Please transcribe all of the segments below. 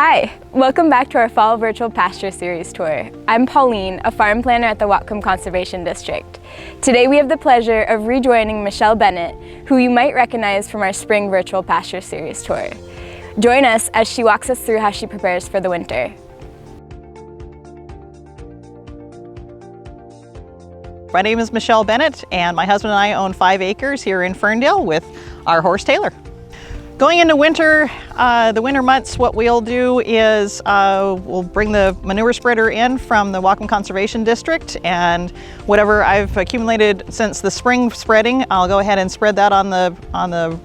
Hi, welcome back to our Fall Virtual Pasture Series tour. I'm Pauline, a farm planner at the Whatcom Conservation District. Today we have the pleasure of rejoining Michelle Bennett, who you might recognize from our Spring Virtual Pasture Series tour. Join us as she walks us through how she prepares for the winter. My name is Michelle Bennett, and my husband and I own 5 acres here in Ferndale with our horse Taylor. Going into winter, the winter months, what we'll do is we'll bring the manure spreader in from the Whatcom Conservation District, and whatever I've accumulated since the spring spreading, I'll go ahead and spread that on the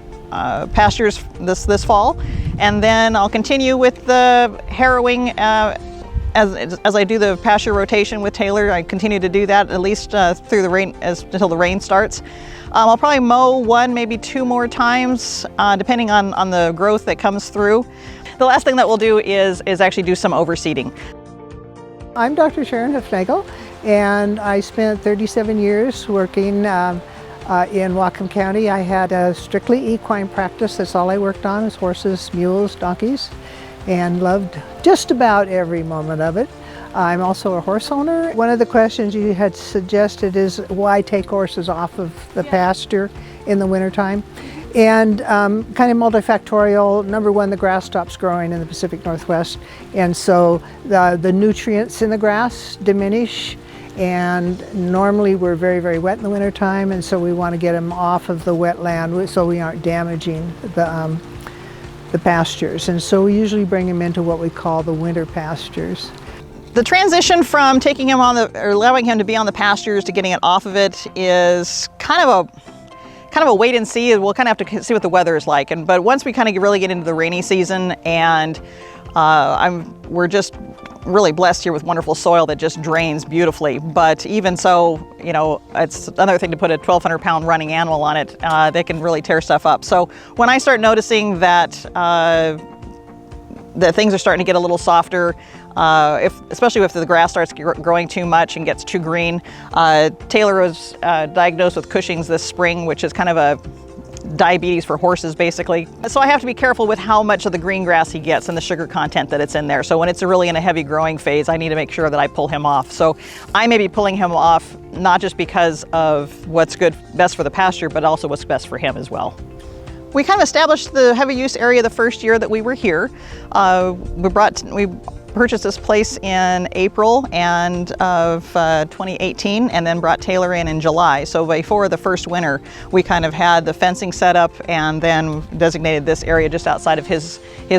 pastures this fall, and then I'll continue with the harrowing as I do the pasture rotation with Taylor. I continue to do that at least through the rain until the rain starts. I'll probably mow 1, maybe 2 more times, depending on the growth that comes through. The last thing that we'll do is actually do some overseeding. I'm Dr. Sharon Heffner, and I spent 37 years working in Whatcom County. I had a strictly equine practice. That's all I worked on, is horses, mules, donkeys, and loved just about every moment of it. I'm also a horse owner. One of the questions you had suggested is why take horses off of the pasture in the wintertime? And kind of multifactorial. Number one, the grass stops growing in the Pacific Northwest, and so the nutrients in the grass diminish, and normally we're very, very wet in the wintertime, and so we want to get them off of the wetland so we aren't damaging the pastures. And so we usually bring them into what we call the winter pastures. The transition from taking him or allowing him to be on the pastures to getting it off of it is kind of a wait and see. We'll kind of have to see what the weather is like. But once we kind of really get into the rainy season, and we're just really blessed here with wonderful soil that just drains beautifully. But even so, you know, it's another thing to put a 1,200-pound running animal on it. They can really tear stuff up. So when I start noticing that things are starting to get a little softer, especially if the grass starts growing too much and gets too green. Taylor was diagnosed with Cushing's this spring, which is kind of a diabetes for horses, basically. So I have to be careful with how much of the green grass he gets and the sugar content that it's in there. So when it's really in a heavy growing phase, I need to make sure that I pull him off. So I may be pulling him off not just because of what's best for the pasture, but also what's best for him as well. We kind of established the heavy use area the first year that we were here. We purchased this place in April of 2018, and then brought Taylor in July. So before the first winter, we kind of had the fencing set up and then designated this area just outside of his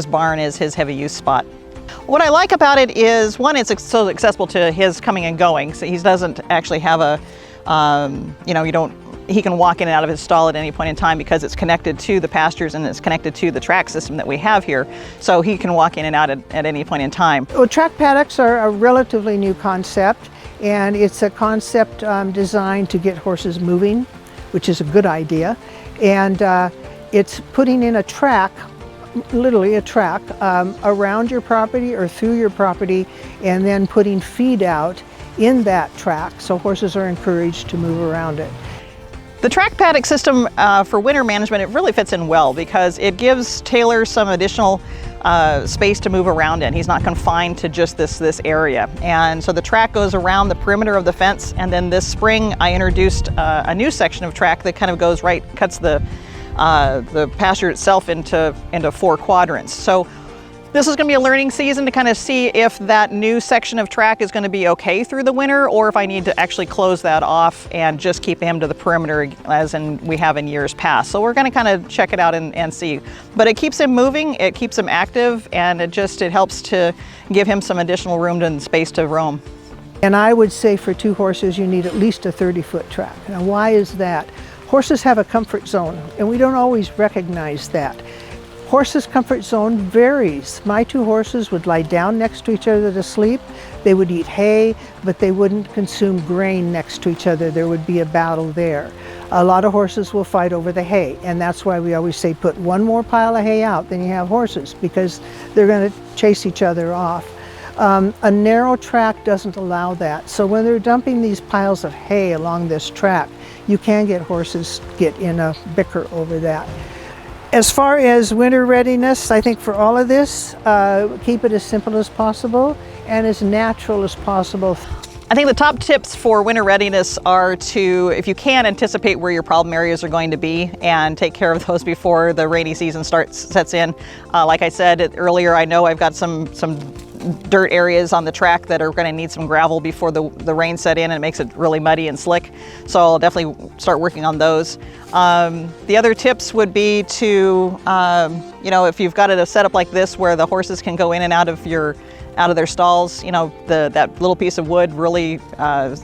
barn as his heavy use spot. What I like about it is, one, it's so accessible to his coming and going. So he doesn't actually have a, he can walk in and out of his stall at any point in time because it's connected to the pastures and it's connected to the track system that we have here. So he can walk in and out at any point in time. Well, track paddocks are a relatively new concept, and it's a concept designed to get horses moving, which is a good idea. And it's putting in a track, literally a track, around your property or through your property, and then putting feed out in that track so horses are encouraged to move around it. The track paddock system for winter management, it really fits in well because it gives Taylor some additional space to move around in. He's not confined to just this area. And so the track goes around the perimeter of the fence, and then this spring I introduced a new section of track that kind of goes cuts the pasture itself into 4 quadrants. So this is going to be a learning season to kind of see if that new section of track is going to be okay through the winter, or if I need to actually close that off and just keep him to the perimeter as we have in years past. So we're going to kind of check it out and see. But it keeps him moving, it keeps him active, and it helps to give him some additional room and space to roam. And I would say for 2 horses you need at least a 30-foot track. Now why is that? Horses have a comfort zone, and we don't always recognize that. Horses' comfort zone varies. My 2 horses would lie down next to each other to sleep. They would eat hay, but they wouldn't consume grain next to each other. There would be a battle there. A lot of horses will fight over the hay, and that's why we always say put 1 more pile of hay out than you have horses, because they're going to chase each other off. A narrow track doesn't allow that. So when they're dumping these piles of hay along this track, you can get horses get in a bicker over that. As far as winter readiness, I think for all of this, keep it as simple as possible and as natural as possible. I think the top tips for winter readiness are to, if you can, anticipate where your problem areas are going to be and take care of those before the rainy season sets in. Like I said earlier, I know I've got some dirt areas on the track that are going to need some gravel before the rain set in, and it makes it really muddy and slick. So I'll definitely start working on those. The other tips would be to, if you've got a setup like this where the horses can go in and out of their stalls, that little piece of wood really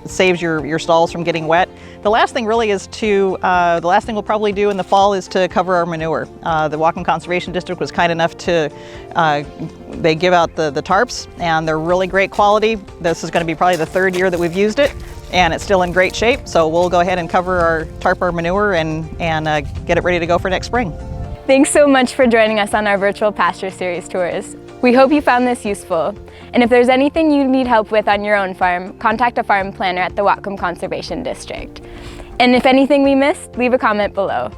saves your stalls from getting wet. The last thing really is the last thing we'll probably do in the fall is to cover our manure. The Whatcom Conservation District was kind enough to, they give out the tarps, and they're really great quality. This is going to be probably the 3rd year that we've used it, and it's still in great shape. So we'll go ahead and tarp our manure and get it ready to go for next spring. Thanks so much for joining us on our Virtual Pasture Series tours. We hope you found this useful. And if there's anything you need help with on your own farm, contact a farm planner at the Whatcom Conservation District. And if anything we missed, leave a comment below.